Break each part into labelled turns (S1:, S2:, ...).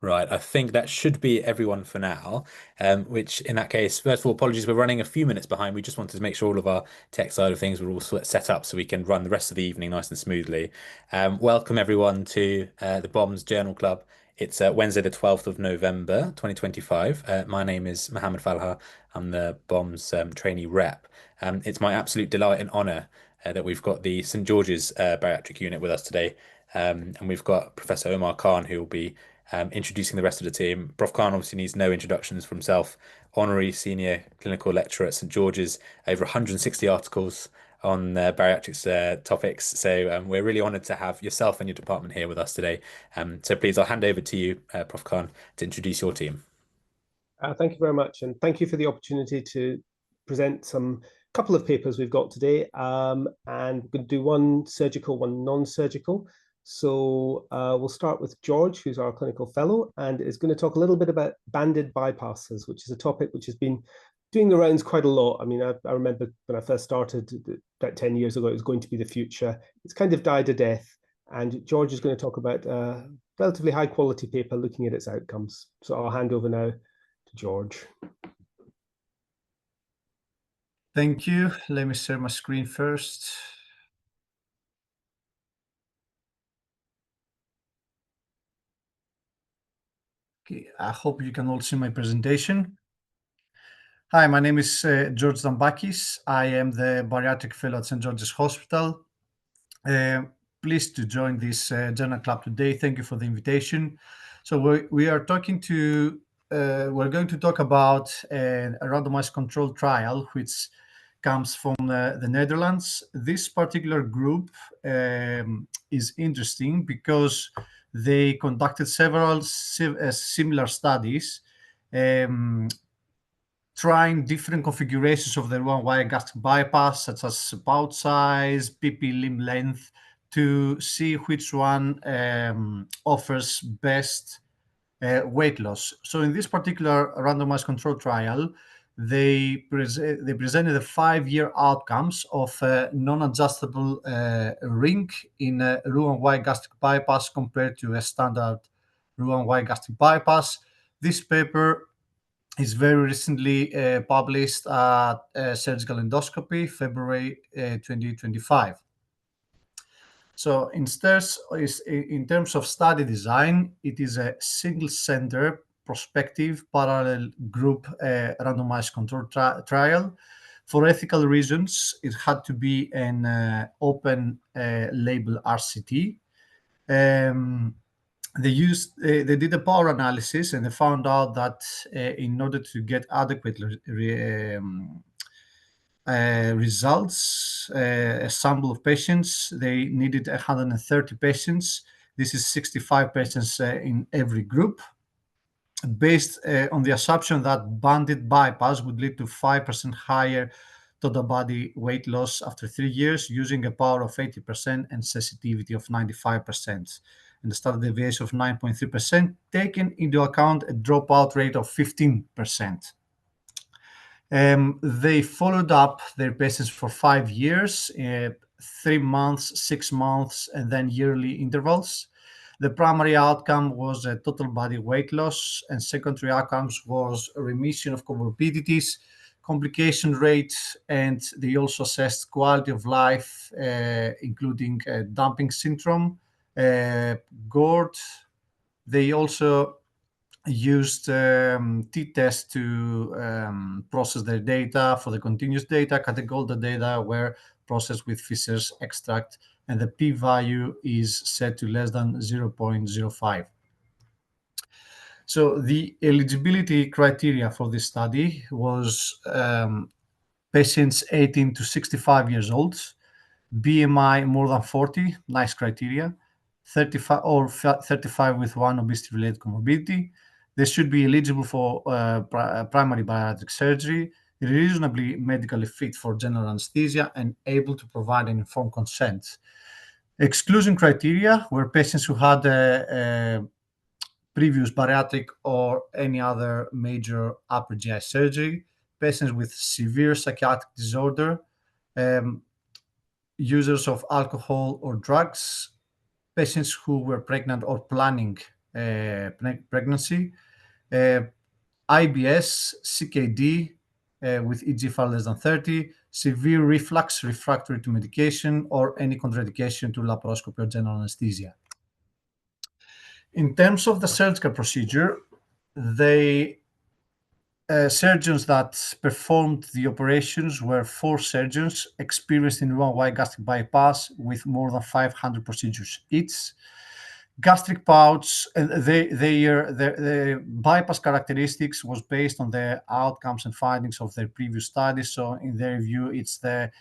S1: Right, I think that should be everyone for now. Which in that case, first of all, apologies, we're running a few minutes behind. We just wanted to make sure all of our tech side of things were all set up so we can run the rest of the evening nice and smoothly. Welcome everyone to the Bombs Journal Club. It's Wednesday, the 12th of November, 2025. My name is Mohammed Falha. I'm the Bombs trainee rep. It's my absolute delight and honor that we've got the St George's Bariatric Unit with us today. And we've got Professor Omar Khan, who will be introducing the rest of the team. Prof. Khan obviously needs no introductions for himself. Honorary senior clinical lecturer at St George's, over 160 articles on bariatrics topics. So we're really honoured to have yourself and your department here with us today. So please, I'll hand over to you, Prof. Khan, to introduce your team.
S2: Thank you very much, and thank you for the opportunity to present some couple of papers we've got today. And we're going to do one surgical, one non-surgical. So we'll start with George, who's our clinical fellow, and is going to talk a little bit about banded bypasses, which is a topic which has been doing the rounds quite a lot. I mean, I remember when I first started about 10 years ago, it was going to be the future. It's kind of died a death. And George is going to talk about a relatively high quality paper looking at its outcomes. So I'll hand over now to George.
S3: Thank you. Let me share my screen first. Okay, I hope you can all see my presentation. Hi, my name is George Zambakis. I am the bariatric fellow at St. George's Hospital. Pleased to join this journal club today. Thank you for the invitation. So we're going to talk about a randomized controlled trial, which comes from the Netherlands. This particular group is interesting because they conducted several similar studies trying different configurations of the Roux-en-Y gastric bypass, such as pouch size, PP limb length, to see which one offers best weight loss. So in this particular randomized control trial, they presented the 5-year outcomes of a non-adjustable ring in a Roux-en-Y gastric bypass compared to a standard Roux-en-Y gastric bypass. This paper is very recently published at Surgical Endoscopy, February 2025. So in terms of study design, it is a single-center prospective parallel group randomized control trial. For ethical reasons, it had to be an open label RCT. They did a power analysis, and they found out that in order to get adequate results, a sample of patients, they needed 130 patients. This is 65 patients in every group, based on the assumption that banded bypass would lead to 5% higher total body weight loss after 3 years, using a power of 80% and sensitivity of 95%. And the standard deviation of 9.3%, taking into account a dropout rate of 15%. They followed up their patients for 5 years, 3 months, 6 months, and then yearly intervals. The primary outcome was a total body weight loss, and secondary outcomes was a remission of comorbidities, complication rate, and they also assessed quality of life, including dumping syndrome, GORD. They also used t-test to process their data. For the continuous data, categorical data were processed with Fisher's extract, and the p-value is set to less than 0.05. So the eligibility criteria for this study was patients 18 to 65 years old, BMI more than 40, nice criteria, 35 or 35 with one obesity-related comorbidity. They should be eligible for primary bariatric surgery, reasonably medically fit for general anesthesia, and able to provide an informed consent. Exclusion criteria were patients who had a previous bariatric or any other major upper GI surgery, patients with severe psychiatric disorder, users of alcohol or drugs, patients who were pregnant or planning pregnancy, IBS, CKD with eGFR less than 30, severe reflux refractory to medication, or any contraindication to laparoscopy or general anesthesia. In terms of the surgical procedure, the surgeons that performed the operations were 4 surgeons experienced in Roux-en-Y gastric bypass with more than 500 procedures each. Gastric pouch, the bypass characteristics was based on the outcomes and findings of their previous studies. So in their view, it's the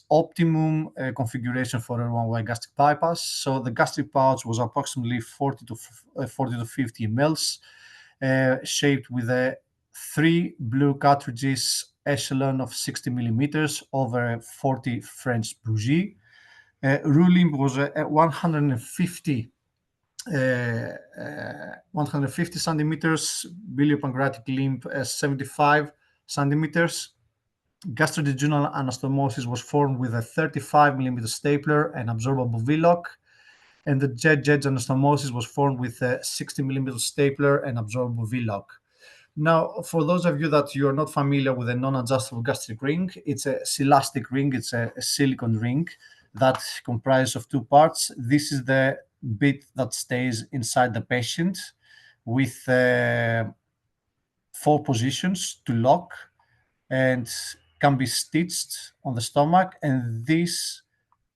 S3: optimum configuration for a Roux-en-Y gastric bypass. So the gastric pouch was approximately 40 to 50 mLs, shaped with 3 blue cartridges, echelon of 60 millimeters over 40 French bougies. Ruling was 150 centimeters, biliopancreatic limb 75 centimeters. Gastrojejunal anastomosis was formed with a 35 millimeter stapler and absorbable V-lock, and the JEJ anastomosis was formed with a 60 millimeter stapler and absorbable V-lock. Now, for those of you that you are not familiar with a non-adjustable gastric ring, it's a silastic ring. It's a silicone ring that comprises of 2 parts. This is the bit that stays inside the patient with 4 positions to lock and can be stitched on the stomach. And this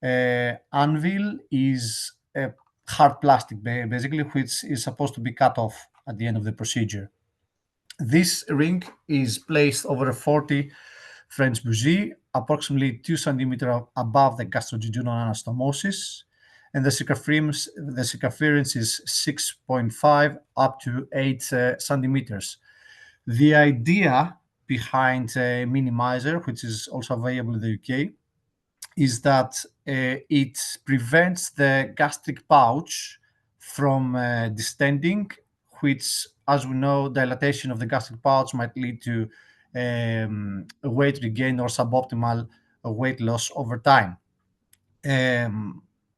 S3: anvil is a hard plastic, basically, which is supposed to be cut off at the end of the procedure. This ring is placed over a 40 French bougie, approximately 2 centimeters above the gastrojejunal anastomosis, and the circumference is 6.5 up to 8 centimeters. The idea behind a minimizer, which is also available in the UK, is that it prevents the gastric pouch from distending, which, as we know, dilatation of the gastric pouch might lead to a weight regain or suboptimal weight loss over time.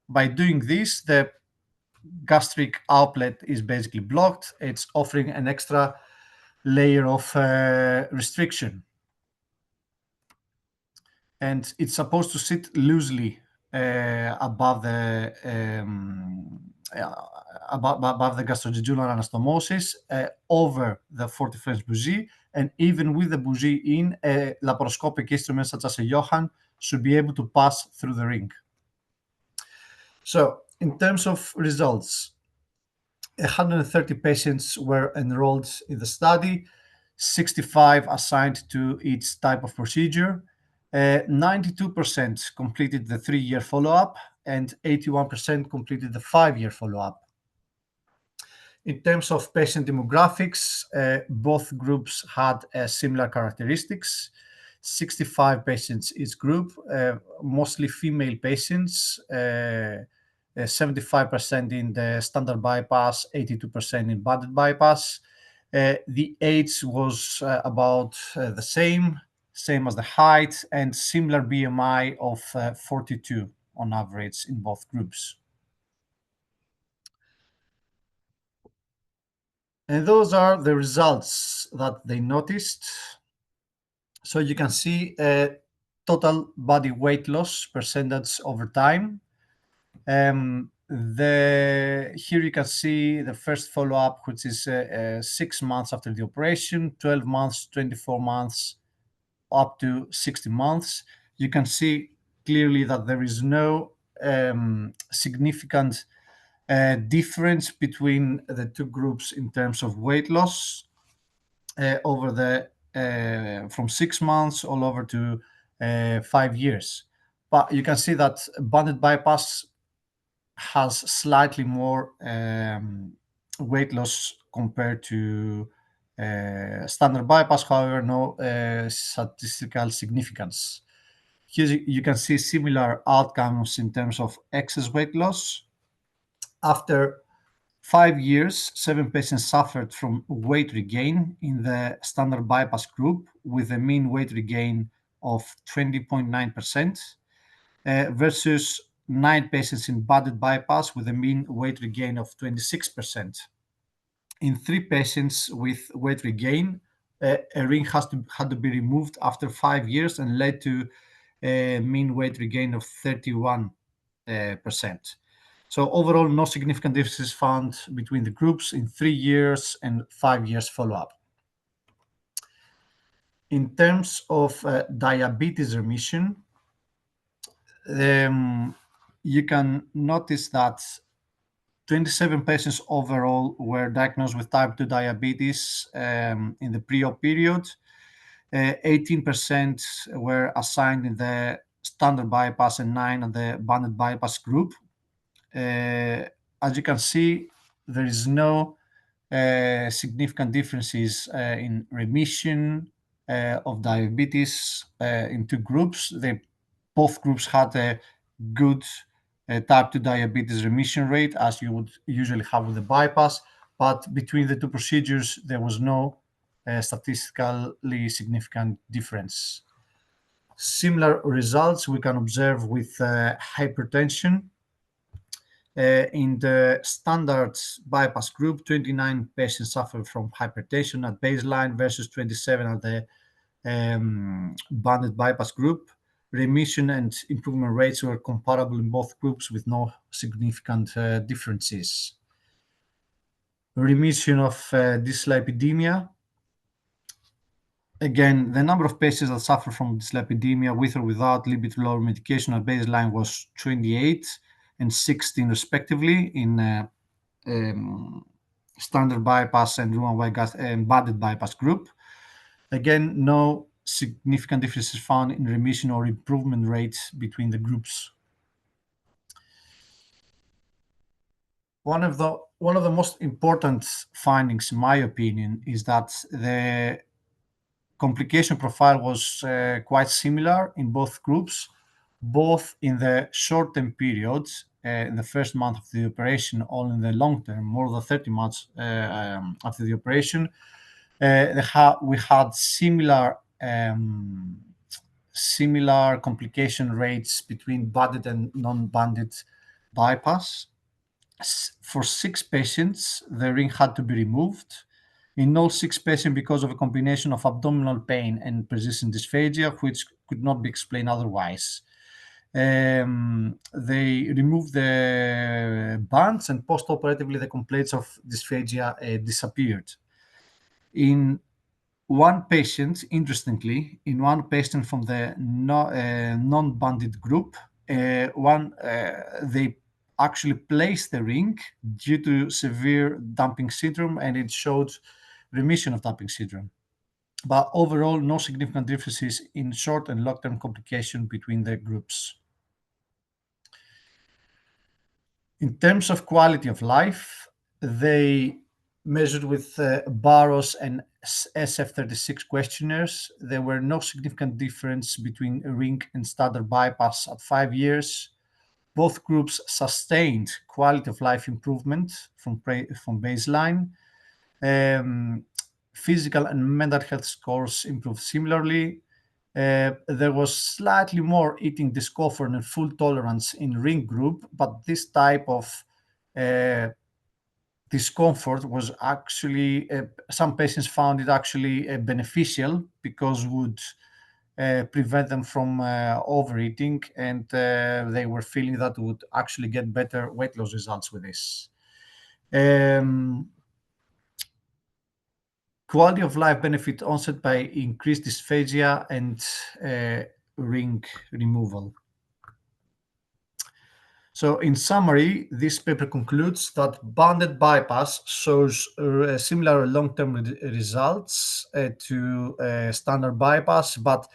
S3: By doing this, the gastric outlet is basically blocked. It's offering an extra layer of restriction. And it's supposed to sit loosely above the gastrojejunal anastomosis, over the 40 French bougie, and even with the bougie in, a laparoscopic instrument such as a Johan should be able to pass through the ring. So, in terms of results, 130 patients were enrolled in the study, 65 assigned to each type of procedure. 92% completed the 3-year follow-up, and 81% completed the 5-year follow-up. In terms of patient demographics, both groups had similar characteristics. 65 patients each group, mostly female patients, 75% in the standard bypass, 82% in banded bypass. The age was about the same as the height, and similar BMI of 42 on average in both groups. And those are the results that they noticed. So you can see total body weight loss percentage over time. Here you can see the first follow-up, which is 6 months after the operation, 12 months, 24 months, up to 60 months. You can see clearly that there is no significant difference between the 2 groups in terms of weight loss over the from 6 months all over to 5 years. But you can see that banded bypass has slightly more weight loss compared to standard bypass, however, no statistical significance. Here you can see similar outcomes in terms of excess weight loss. After 5 years, 7 patients suffered from weight regain in the standard bypass group, with a mean weight regain of 20.9%, versus 9 patients in banded bypass with a mean weight regain of 26%. In 3 patients with weight regain, a ring had to be removed after 5 years and led to a mean weight regain of 31%. So overall, no significant differences found between the groups in 3 years and 5 years follow-up. In terms of diabetes remission, you can notice that 27 patients overall were diagnosed with type 2 diabetes in the pre-op period. 18% were assigned in the standard bypass and 9 in the banded bypass group. As you can see, there is no significant differences in remission of diabetes in 2 groups. Both groups had a good type 2 diabetes remission rate, as you would usually have with the bypass, but between the 2 procedures, there was no statistically significant difference. Similar results we can observe with hypertension. In the standard bypass group, 29 patients suffered from hypertension at baseline versus 27 at the banded bypass group. Remission and improvement rates were comparable in both groups with no significant differences. Remission of dyslipidemia. Again, the number of patients that suffer from dyslipidemia with or without lipid-lowering medication at baseline was 28 and 16 respectively in standard bypass and Roux-en-Y banded bypass group. Again, no significant differences found in remission or improvement rates between the groups. One of the most important findings, in my opinion, is that the complication profile was quite similar in both groups, both in the short-term period, in the first month of the operation, or in the long-term, more than 30 months after the operation. We had similar complication rates between banded and non-banded bypass. For 6 patients, the ring had to be removed. In all 6 patients, because of a combination of abdominal pain and persistent dysphagia, which could not be explained otherwise. They removed the bands, and post-operatively, the complaints of dysphagia disappeared. In one patient, interestingly, from the non-banded group, they actually placed the ring due to severe dumping syndrome, and it showed remission of dumping syndrome. But overall, no significant differences in short and long-term complication between the groups. In terms of quality of life, they measured with Barros and SF36 questionnaires. There were no significant difference between ring and standard bypass at 5 years. Both groups sustained quality of life improvement from baseline. Physical and mental health scores improved similarly. There was slightly more eating discomfort and full tolerance in ring group, but this type of discomfort was actually, some patients found it actually beneficial because would prevent them from overeating, and they were feeling that would actually get better weight loss results with this. Quality of life benefit onset by increased dysphagia and ring removal. So in summary, this paper concludes that banded bypass shows similar long-term results to standard bypass, but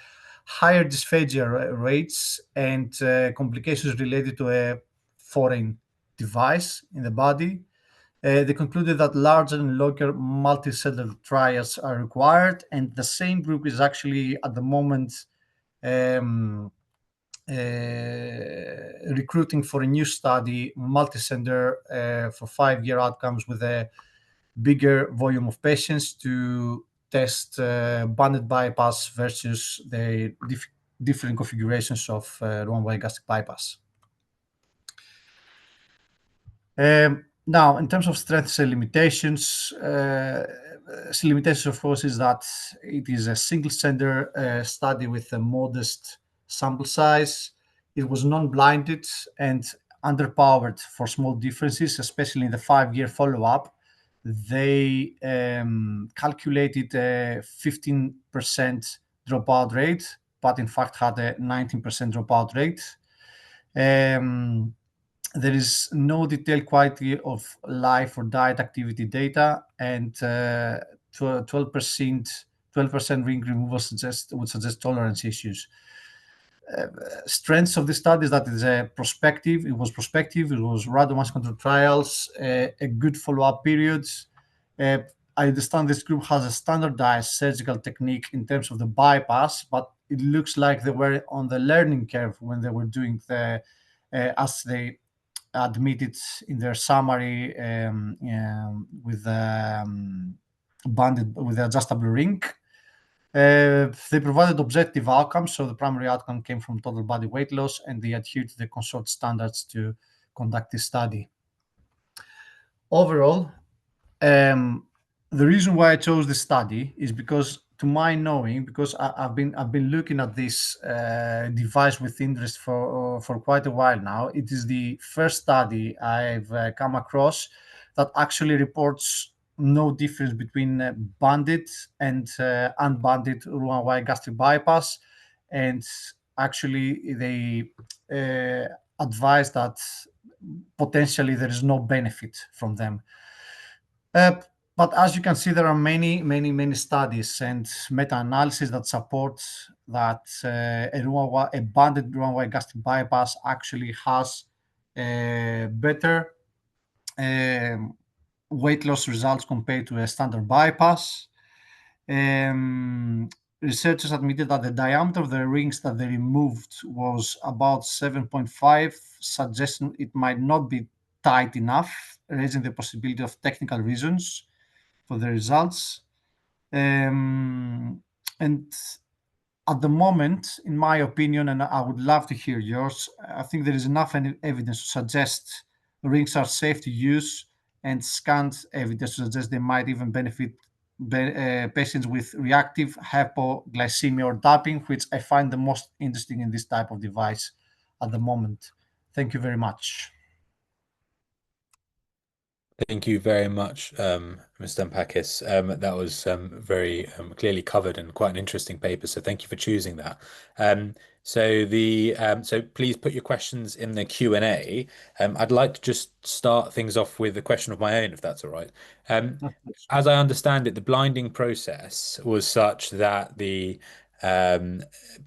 S3: higher dysphagia rates and complications related to a foreign device in the body. They concluded that larger and longer multi-center trials are required, and the same group is actually at the moment recruiting for a new study, multi-center, for 5-year outcomes with a bigger volume of patients to test banded bypass versus the different configurations of Roux-en-Y gastric bypass. Now, in terms of strengths and limitations, of course, is that it is a single-center study with a modest sample size. It was non-blinded and underpowered for small differences, especially in the 5-year follow-up. They calculated a 15% dropout rate, but in fact had a 19% dropout rate. There is no detailed quality of life or diet activity data, and 12% ring removal would suggest tolerance issues. Strengths of the study is that it was prospective, it was randomized controlled trials, a good follow-up period. I understand this group has a standardized surgical technique in terms of the bypass, but it looks like they were on the learning curve when they were doing as they admitted in their summary with banded with the adjustable ring. They provided objective outcomes, so the primary outcome came from total body weight loss, and they adhered to the consort standards to conduct this study. Overall, the reason why I chose this study is because, to my knowing, because I've been looking at this device with interest for quite a while now. It is the first study I've come across that actually reports no difference between banded and unbanded Roux-en-Y gastric bypass, and actually they advise that potentially there is no benefit from them. But as you can see, there are many studies and meta-analysis that support that a banded Roux-en-Y gastric bypass actually has better weight loss results compared to a standard bypass. Researchers admitted that the diameter of the rings that they removed was about 7.5, suggesting it might not be tight enough, raising the possibility of technical reasons for the results. And at the moment, in my opinion, and I would love to hear yours, I think there is enough evidence to suggest rings are safe to use, and scant evidence to suggest they might even benefit patients with reactive hypoglycemia or DAPing, which I find the most interesting in this type of device at the moment. Thank you very much.
S1: Thank you very much, Mr. Stampakis. That was very clearly covered and quite an interesting paper. So thank you for choosing that. So please put your questions in the Q&A. I'd like to just start things off with a question of my own, if that's all right. As I understand it, the blinding process was such that the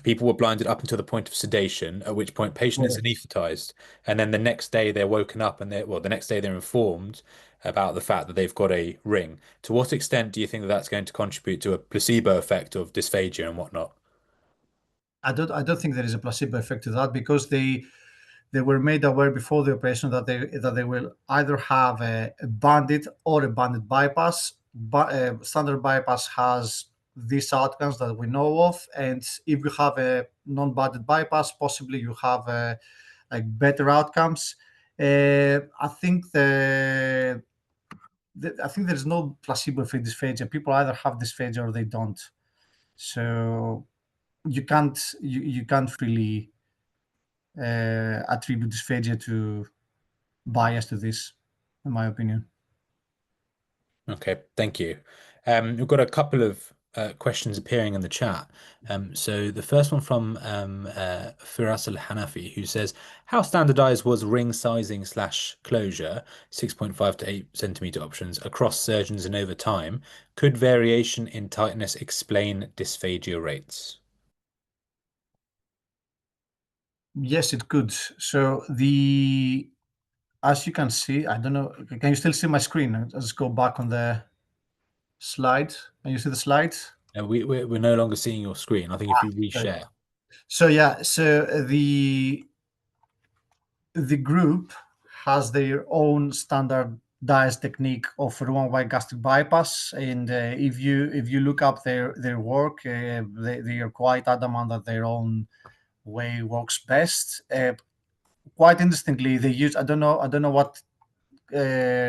S1: people were blinded up until the point of sedation, at which point patient is anesthetized, and then the next day they're woken up and the next day they're informed about the fact that they've got a ring. To what extent do you think that that's going to contribute to a placebo effect of dysphagia and whatnot?
S3: I don't think there is a placebo effect to that, because they were made aware before the operation that they will either have a banded or a banded bypass. But standard bypass has these outcomes that we know of, and if you have a non-banded bypass, possibly you have like better outcomes. I think I think there's no placebo for dysphagia. People either have dysphagia or they don't. So you can't really attribute dysphagia to bias to this, in my opinion.
S1: Okay, thank you. We've got a couple of questions appearing in the chat. So the first one from Firas Al-Hanafi, who says, how standardized was ring sizing / closure, 6.5 to 8 centimeter options across surgeons and over time? Could variation in tightness explain dysphagia rates?
S3: Yes, it could. So as you can see, I don't know, can you still see my screen? Let's go back on the slide. Can you see the slide?
S1: We're no longer seeing your screen. I think if you reshare.
S3: So yeah, so the group has their own standardized technique of Roux-en-Y gastric bypass, and if you look up their work, they are quite adamant that their own way works best. Quite interestingly, they use I don't know what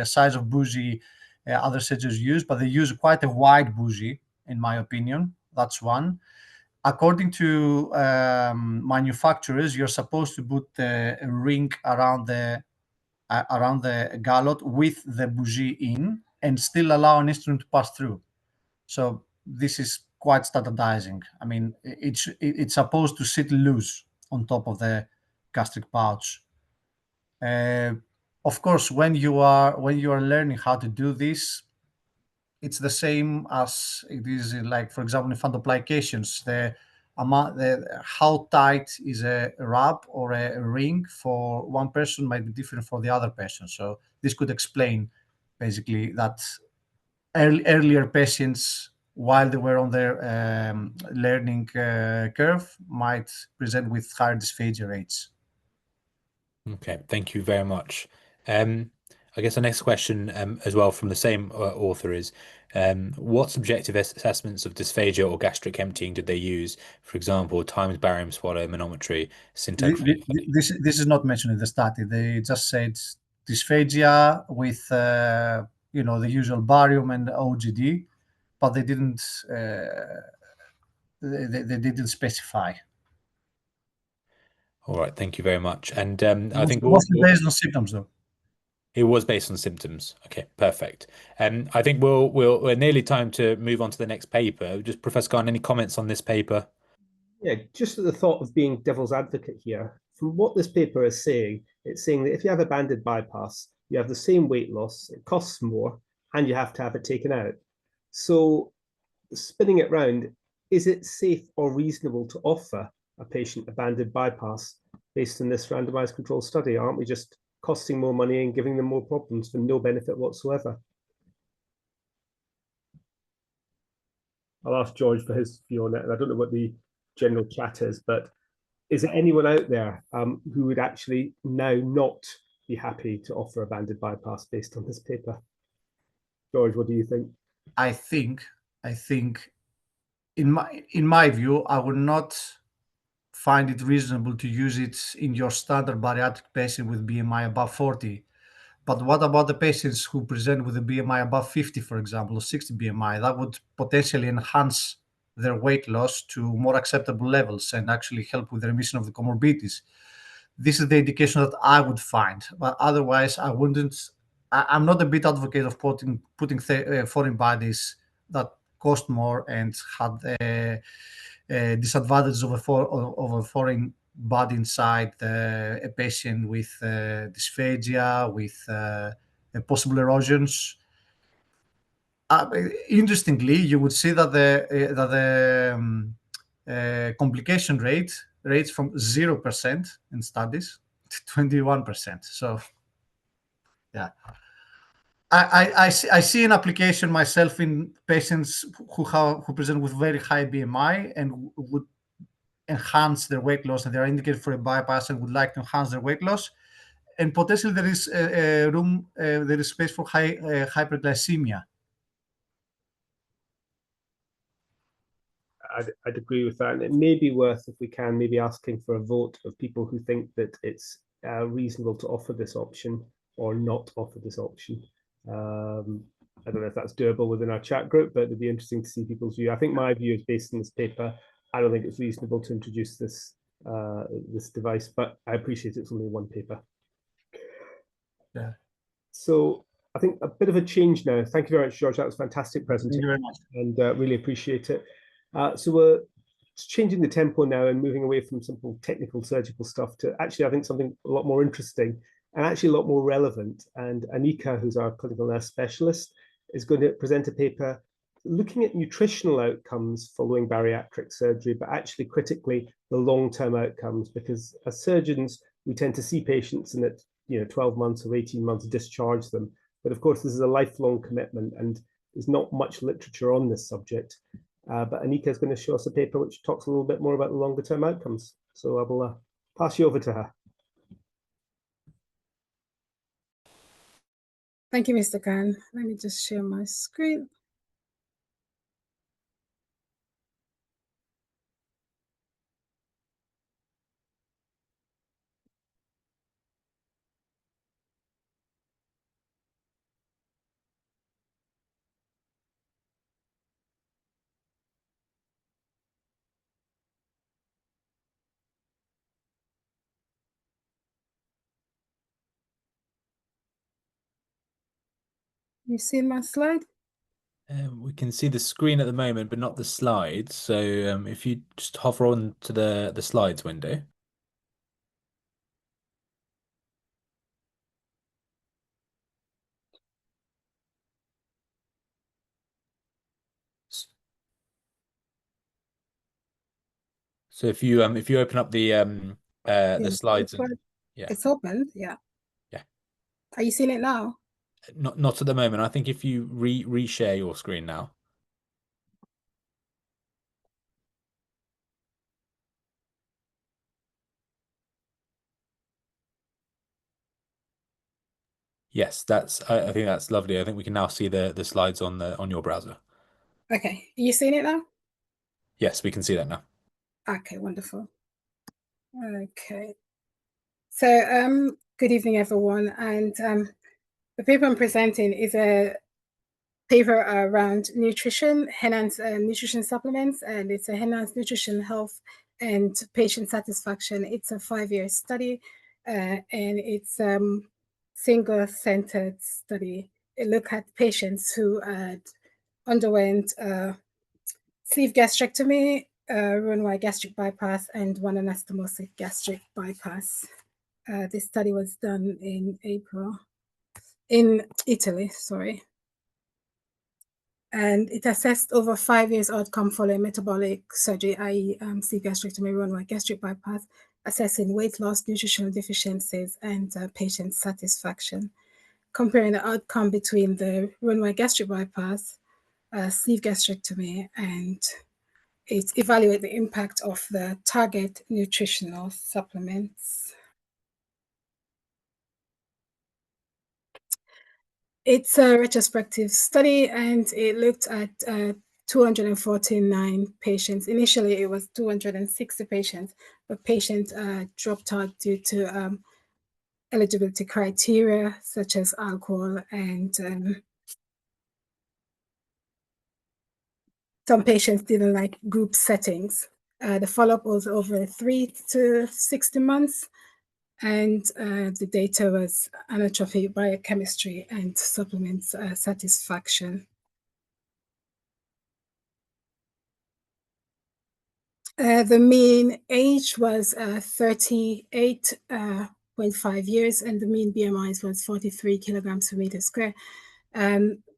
S3: size of bougie other surgeons use, but they use quite a wide bougie, in my opinion. That's one. According to manufacturers, you're supposed to put a ring around the gallot with the bougie in and still allow an instrument to pass through. So this is quite standardizing. I mean, it's supposed to sit loose on top of the gastric pouch. Of course, when you are learning how to do this, it's the same as it is in, like, for example, in fundoplications. How tight is a wrap or a ring for one person might be different for the other person. So this could explain basically that earlier patients, while they were on their learning curve, might present with higher dysphagia rates.
S1: Okay, thank you very much. I guess the next question as well from the same author is, what subjective assessments of dysphagia or gastric emptying did they use? For example, timed barium swallow, manometry, syntag.
S3: This is not mentioned in the study. They just said dysphagia with the usual barium and OGD, but they didn't they didn't specify.
S1: All right, thank you very much. And I think
S3: mostly based on symptoms, though.
S1: It was based on symptoms. Okay, perfect. I think we're nearly time to move on to the next paper. Just Professor Khan, any comments on this paper?
S2: Yeah, just at the thought of being devil's advocate here, from what this paper is saying, it's saying that if you have a banded bypass, you have the same weight loss, it costs more, and you have to have it taken out. So spinning it round, is it safe or reasonable to offer a patient a banded bypass based on this randomized control study? Aren't we just costing more money and giving them more problems for no benefit whatsoever? I'll ask George for his view on it, and I don't know what the general chat is, but is there anyone out there who would actually now not be happy to offer a banded bypass based on this paper? George, what do you think?
S3: I think in my view, I would not find it reasonable to use it in your standard bariatric patient with BMI above 40. But what about the patients who present with a BMI above 50, for example, or 60 BMI? That would potentially enhance their weight loss to more acceptable levels and actually help with the remission of the comorbidities. This is the indication that I would find, but otherwise I wouldn't. I'm not a big advocate of putting foreign bodies that cost more and had disadvantages of a foreign body inside a patient with dysphagia, with possible erosions. Interestingly, you would see that the complication rates from 0% in studies to 21%. So, yeah. I see an application myself in patients who present with very high BMI and would enhance their weight loss, and they are indicated for a bypass and would like to enhance their weight loss. And potentially there is there is space for hyperglycemia.
S2: I'd agree with that. And it may be worth, if we can, maybe asking for a vote of people who think that it's reasonable to offer this option or not offer this option. I don't know if that's doable within our chat group, but it'd be interesting to see people's view. I think my view is based on this paper. I don't think it's reasonable to introduce this this device, but I appreciate it's only one paper.
S3: Yeah.
S2: So I think a bit of a change now. Thank you very much, George. That was a fantastic presentation.
S3: Thank you very much.
S2: And really appreciate it. So we're changing the tempo now and moving away from simple technical surgical stuff to actually, I think, something a lot more interesting and actually a lot more relevant. And Anika, who's our clinical nurse specialist, is going to present a paper looking at nutritional outcomes following bariatric surgery, but actually critically the long-term outcomes, because as surgeons, we tend to see patients and at 12 months or 18 months discharge them. But of course, this is a lifelong commitment and there's not much literature on this subject. But Anika is going to show us a paper which talks a little bit more about the longer term outcomes. So I will pass you over to her.
S4: Thank you, Mr. Khan. Let me just share my screen. You see my slide?
S1: We can see the screen at the moment, but not the slides. So if you just hover on to the slides window. So if you open up the
S4: Yes,
S1: slides
S4: it's got-
S1: and yeah,
S4: It's open. Yeah.
S1: yeah.
S4: Are you seeing it now?
S1: Not at the moment. I think if you reshare your screen now. Yes, I think that's lovely. I think we can now see the slides on your browser.
S4: Okay. Are you seeing it now?
S1: Yes, we can see that now.
S4: Okay, wonderful. Okay. So, good evening, everyone. And the paper I'm presenting is a paper around nutrition, enhanced nutrition supplements, and it's a enhanced nutrition health and patient satisfaction. It's a 5-year study, and it's single-centered study. It looked at patients who had underwent sleeve gastrectomy, Roux-en-Y gastric bypass, and one anastomosis gastric bypass. This study was done in Italy, sorry. And it assessed over 5 years outcome following metabolic surgery, i.e. sleeve gastrectomy, Roux-en-Y gastric bypass, assessing weight loss, nutritional deficiencies, and patient satisfaction. Comparing the outcome between the Roux-en-Y gastric bypass, sleeve gastrectomy, and it evaluated the impact of the target nutritional supplements. It's a retrospective study, and it looked at 249 patients. Initially, it was 260 patients, but patients dropped out due to eligibility criteria such as alcohol, and some patients didn't like group settings. The follow-up was over 3 to 60 months, and the data was anatrophic biochemistry and supplements satisfaction. The mean age was 38.5 years, and the mean BMI was 43 kilograms per meter square.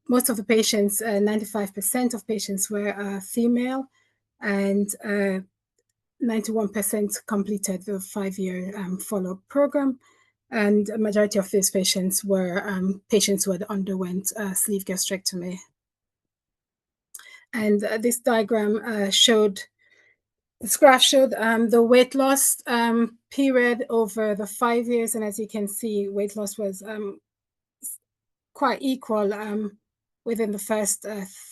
S4: Most of the patients, 95% of patients were female, and 91% completed the 5-year follow-up program. And a majority of these patients were patients who had underwent sleeve gastrectomy. And this diagram showed, this graph showed the weight loss period over the 5 years. And as you can see, weight loss was quite equal within the first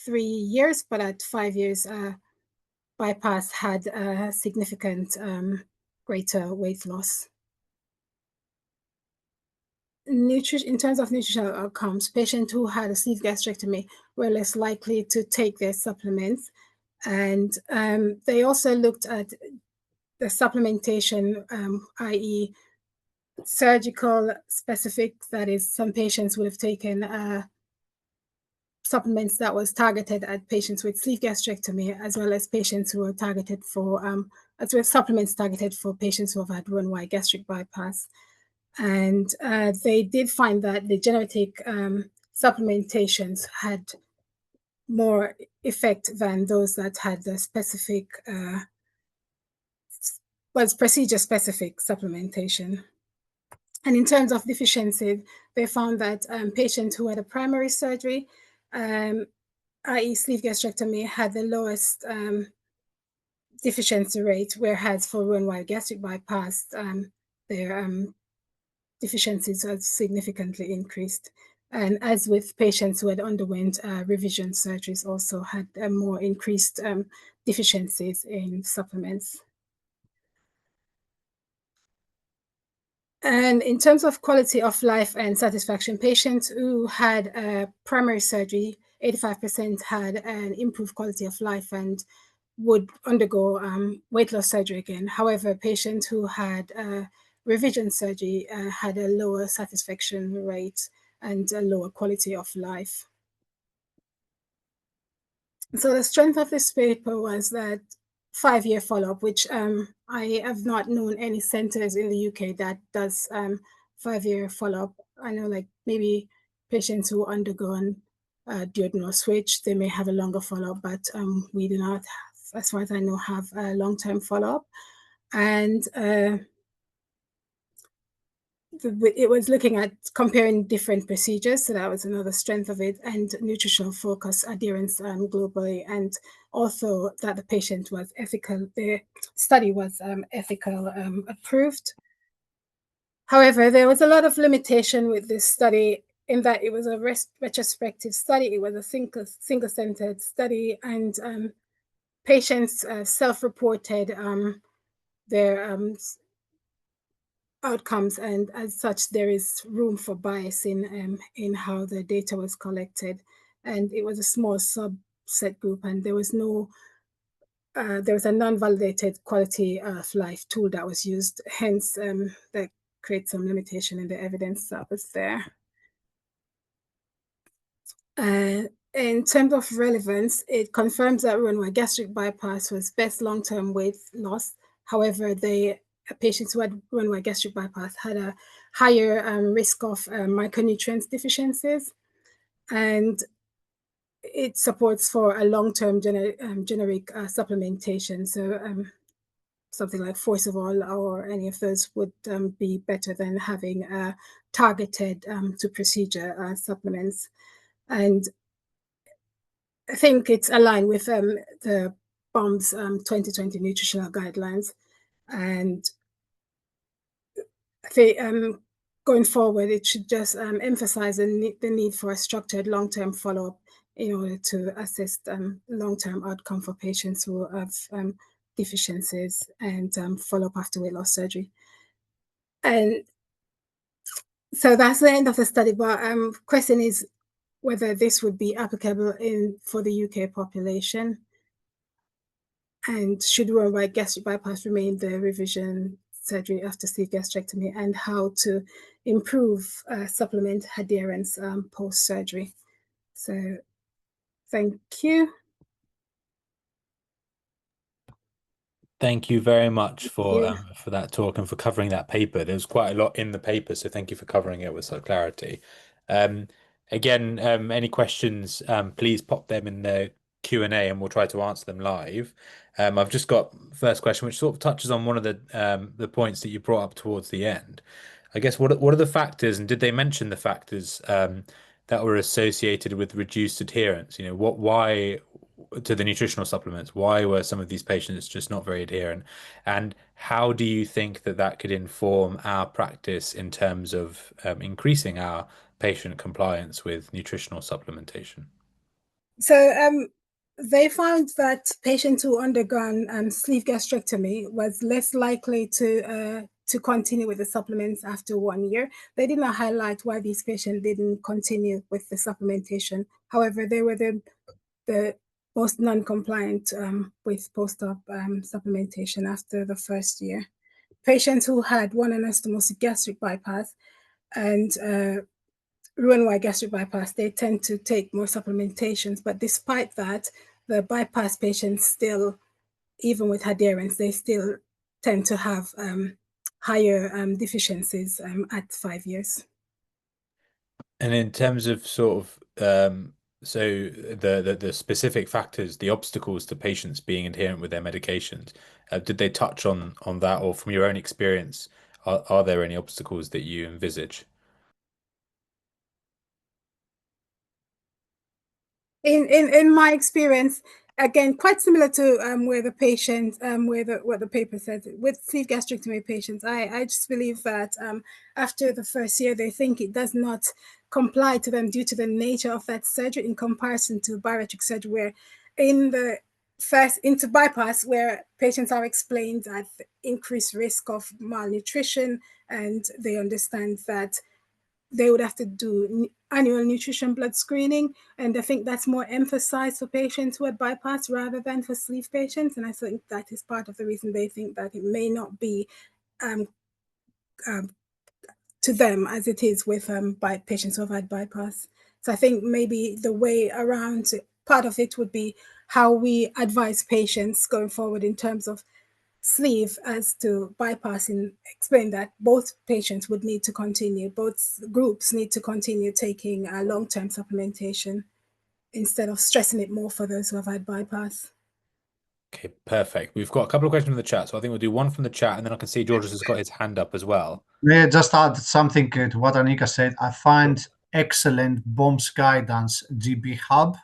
S4: 3 years, but at 5 years, bypass had a significant greater weight loss. In terms of nutritional outcomes, patients who had a sleeve gastrectomy were less likely to take their supplements. And they also looked at the supplementation, i.e. surgical specific, that is, some patients would have taken supplements that was targeted at patients with sleeve gastrectomy, as well as patients who were targeted for, as well as supplements targeted for patients who have had Roux-en-Y gastric bypass. And they did find that the genetic supplementations had more effect than those that had the specific, was procedure-specific supplementation. And in terms of deficiency, they found that patients who had a primary surgery, i.e. sleeve gastrectomy, had the lowest deficiency rate, whereas for Roux-en-Y gastric bypass, their deficiencies have significantly increased. And as with patients who had underwent revision surgeries, also had more increased deficiencies in supplements. And in terms of quality of life and satisfaction, patients who had primary surgery, 85% had an improved quality of life and would undergo weight loss surgery again. However, patients who had revision surgery had a lower satisfaction rate, and a lower quality of life. So the strength of this paper was that 5-year follow-up, which I have not known any centers in the UK that does 5-year follow-up. I know like maybe patients who undergone duodenal switch, they may have a longer follow-up, but we do not, as far as I know, have a long-term follow-up. And it was looking at comparing different procedures, so that was another strength of it, and nutritional focus adherence globally, and also that the patient was ethical, the study was ethical approved. However, there was a lot of limitation with this study in that it was a retrospective study, it was a single-centered study, and patients self-reported their outcomes, and as such there is room for bias in how the data was collected, and it was a small subset group, and there was no there was a non-validated quality of life tool that was used, hence that creates some limitation in the evidence that was there. In terms of relevance, it confirms that Roux-en-Y gastric bypass was best long-term weight loss. However, patients who had Roux-en-Y gastric bypass had a higher risk of micronutrients deficiencies, and it supports for a long-term generic supplementation. So something like Forceval or any of those would be better than having targeted to procedure supplements. And I think it's aligned with the BOM's 2020 nutritional guidelines, and I think going forward, it should just emphasize the need for a structured long-term follow-up in order to assess long-term outcome for patients who have deficiencies, and follow-up after weight loss surgery. And so that's the end of the study, but question is whether this would be applicable for the UK population, and should Roux-en-Y gastric bypass remain the revision surgery after sleeve gastrectomy, and how to improve supplement adherence post-surgery. So thank you.
S1: Thank you very much for that talk and for covering that paper. There's quite a lot in the paper, so thank you for covering it with such clarity. Again, any questions, please pop them in the Q&A and we'll try to answer them live. I've just got first question, which sort of touches on one of the points that you brought up towards the end. I guess what are the factors, and did they mention the factors that were associated with reduced adherence? You know, why to the nutritional supplements? Why were some of these patients just not very adherent? And how do you think that could inform our practice in terms of increasing our patient compliance with nutritional supplementation?
S4: So they found that patients who undergone sleeve gastrectomy was less likely to continue with the supplements after 1 year. They did not highlight why these patients didn't continue with the supplementation. However, they were the most non-compliant with post-op supplementation after the first year. Patients who had one anastomosis gastric bypass and Roux-en-Y gastric bypass, they tend to take more supplementations, but despite that, the bypass patients still, even with adherence, they still tend to have higher deficiencies at 5 years.
S1: And in terms of sort of so the specific factors, the obstacles to patients being adherent with their medications, did they touch on that, or from your own experience, are there any obstacles that you envisage?
S4: In my experience, again, quite similar to where the patient, what the paper says with sleeve gastrectomy patients, I just believe that after the first year, they think it does not comply to them due to the nature of that surgery in comparison to bariatric surgery, where into bypass, where patients are explained at increased risk of malnutrition, and they understand that they would have to do annual nutrition blood screening. And I think that's more emphasized for patients who had bypass rather than for sleeve patients. And I think that is part of the reason they think that it may not be to them as it is with patients who have had bypass. So I think maybe the way around part of it would be how we advise patients going forward in terms of sleeve as to bypassing, explain that both patients would need to continue, both groups need to continue taking long-term supplementation instead of stressing it more for those who have had bypass.
S1: Okay, perfect. We've got a couple of questions from the chat, so I think we'll do one from the chat, and then I can see Georges has got his hand up as well.
S3: May I just add something to what Anika said? I find excellent BOMS guidance GB Hub.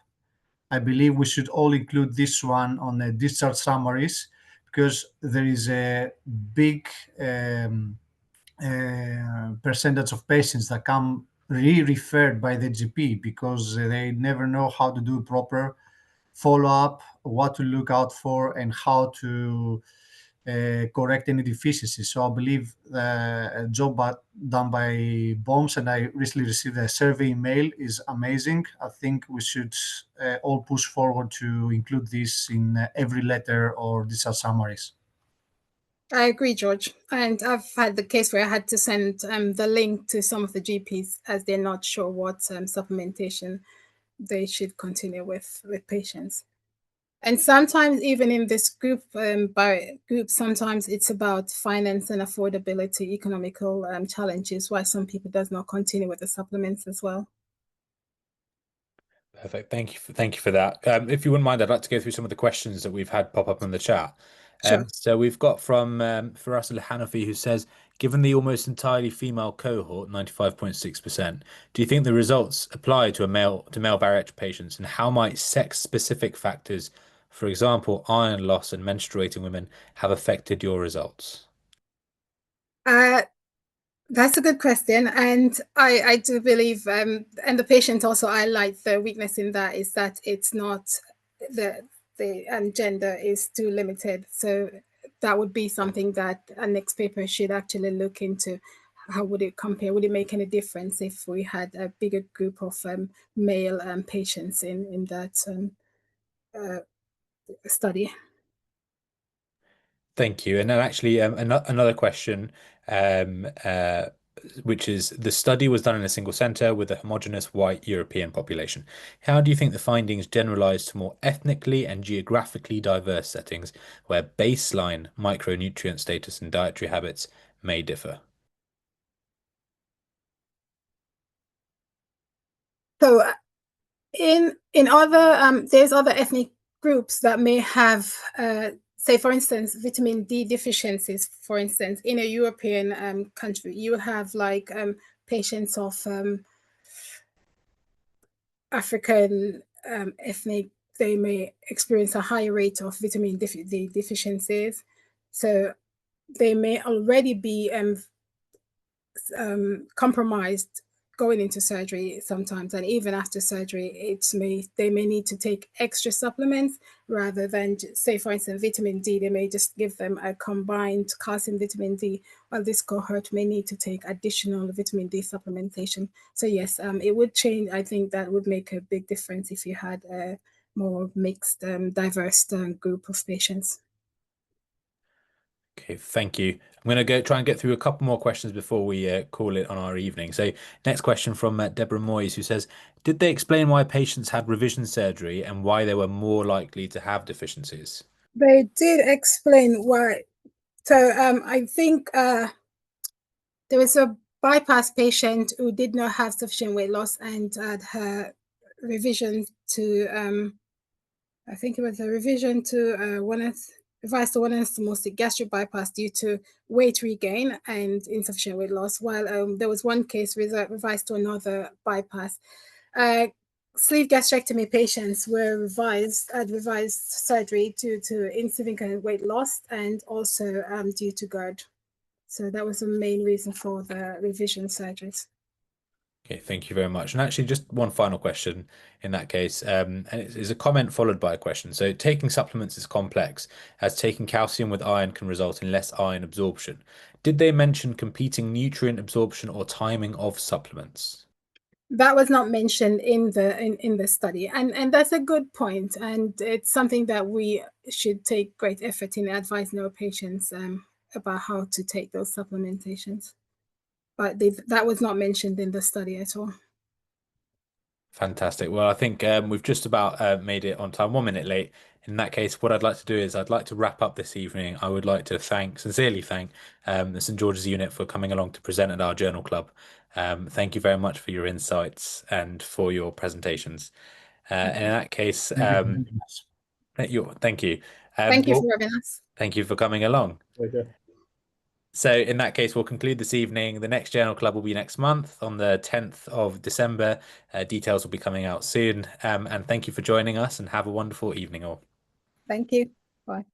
S3: I believe we should all include this one on the discharge summaries, because there is a big percentage of patients that come re-referred by the GP because they never know how to do proper follow-up, what to look out for, and how to correct any deficiencies. So I believe a job done by BOMS, and I recently received a survey email, is amazing. I think we should all push forward to include this in every letter or discharge summaries.
S4: I agree, George. And I've had the case where I had to send the link to some of the GPs as they're not sure what supplementation they should continue with patients. And sometimes even in this group, sometimes it's about finance and affordability, economical challenges, why some people does not continue with the supplements as well.
S1: Perfect. Thank you for that. If you wouldn't mind, I'd like to go through some of the questions that we've had pop up in the chat.
S4: Sure.
S1: So we've got from Faras Al-Hanafi, who says, given the almost entirely female cohort, 95.6%, do you think the results apply to male bariatric patients, and how might sex-specific factors, for example, iron loss and menstruating women, have affected your results?
S4: That's a good question, and I do believe, and the patient also highlights the weakness in that is that it's not the gender is too limited. So that would be something that a next paper should actually look into. How would it compare? Would it make any difference if we had a bigger group of male patients in that study?
S1: Thank you. And then actually another question, which is, the study was done in a single center with a homogeneous white European population. How do you think the findings generalize to more ethnically and geographically diverse settings where baseline micronutrient status and dietary habits may differ?
S4: So in other there's other ethnic groups that may have say, for instance, vitamin D deficiencies. For instance, in a European country, you have like patients of African ethnic, they may experience a higher rate of vitamin D deficiencies. So they may already be compromised going into surgery sometimes, and even after surgery, they may need to take extra supplements rather than, say, for instance, vitamin D. They may just give them a combined calcium vitamin D, while this cohort may need to take additional vitamin D supplementation. So yes, it would change. I think that would make a big difference if you had a more mixed, diverse group of patients.
S1: Okay, thank you. I'm going to try and get through a couple more questions before we call it on our evening. So next question from Deborah Moyes, who says, did they explain why patients had revision surgery and why they were more likely to have deficiencies?
S4: They did explain why. So I think there was a bypass patient who did not have sufficient weight loss and had her revision to, I think it was a revision to revised to one anastomotic gastric bypass due to weight regain and insufficient weight loss, while there was one case revised to another bypass. Sleeve gastrectomy patients were had revised surgery due to insignificant weight loss and also due to GERD. So that was the main reason for the revision surgeries.
S1: Okay, thank you very much. And actually, just one final question in that case, and it's a comment followed by a question. So taking supplements is complex, as taking calcium with iron can result in less iron absorption. Did they mention competing nutrient absorption or timing of supplements?
S4: That was not mentioned in the study, and that's a good point, and it's something that we should take great effort in advising our patients about how to take those supplementations. but that was not mentioned in the study at all.
S1: Fantastic. Well, I think we've just about made it on time, 1 minute late. In that case, what I'd like to do is I'd like to wrap up this evening. I would like to sincerely thank the St George's unit for coming along to present at our journal club. Thank you very much for your insights and for your presentations. And in that case,
S3: Thank you.
S1: thank you.
S4: Thank you
S1: Well,
S4: for having us.
S1: thank you for coming along.
S2: Pleasure.
S1: So in that case, we'll conclude this evening. The next journal club will be next month on the 10th of December. Details will be coming out soon. And thank you for joining us and have a wonderful evening all.
S4: Thank you. Bye.